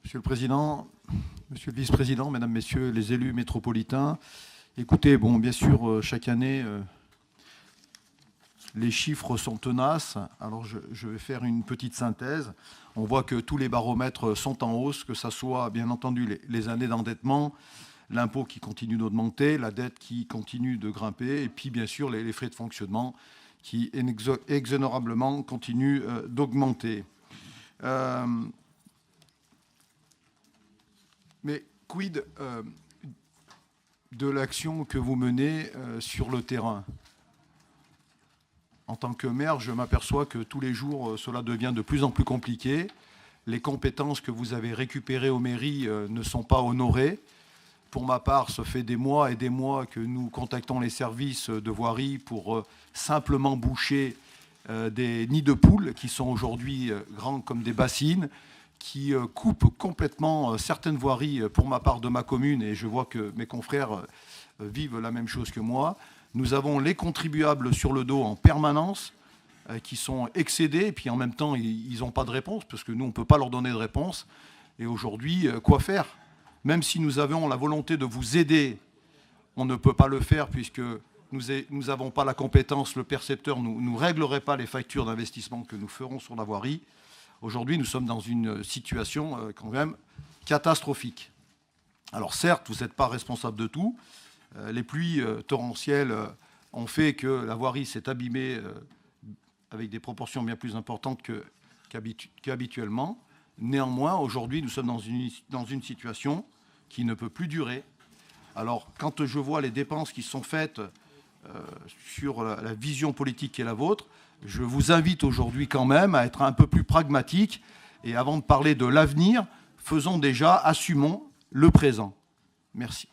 Monsieur le Président, Monsieur le Vice-président, Mesdames, Messieurs les élus métropolitains, écoutez, bon, bien sûr, chaque année, les chiffres sont tenaces. Alors, je vais faire une petite synthèse. On voit que tous les baromètres sont en hausse, que ce soit, bien entendu, les années d'endettement, l'impôt qui continue d'augmenter, la dette qui continue de grimper, et puis, bien sûr, les frais de fonctionnement qui, inexorablement, continuent d'augmenter. Mais quid de l'action que vous menez sur le terrain ? En tant que maire, je m'aperçois que tous les jours, cela devient de plus en plus compliqué. Les compétences que vous avez récupérées aux mairies ne sont pas honorées. Pour ma part, ça fait des mois et des mois que nous contactons les services de voirie pour simplement boucher des nids de poules qui sont aujourd'hui grands comme des bassines, qui coupent complètement certaines voiries pour ma part de ma commune, et je vois que mes confrères vivent la même chose que moi. Nous avons les contribuables sur le dos en permanence qui sont excédés, et puis en même temps, ils n'ont pas de réponse, parce que nous, on ne peut pas leur donner de réponse. Et aujourd'hui, quoi faire ? Même si nous avons la volonté de vous aider, on ne peut pas le faire, puisque nous n'avons pas la compétence, le percepteur ne réglerait pas les factures d'investissement que nous ferons sur la voirie. Aujourd'hui, nous sommes dans une situation quand même catastrophique. Alors certes, vous n'êtes pas responsable de tout. Les pluies torrentielles ont fait que la voirie s'est abîmée avec des proportions bien plus importantes qu'habituellement. Néanmoins, aujourd'hui, nous sommes dans une situation qui ne peut plus durer. Alors, quand je vois les dépenses qui sont faites sur la vision politique qui est la vôtre, je vous invite aujourd'hui quand même à être un peu plus pragmatique. Et avant de parler de l'avenir, assumons le présent. Merci.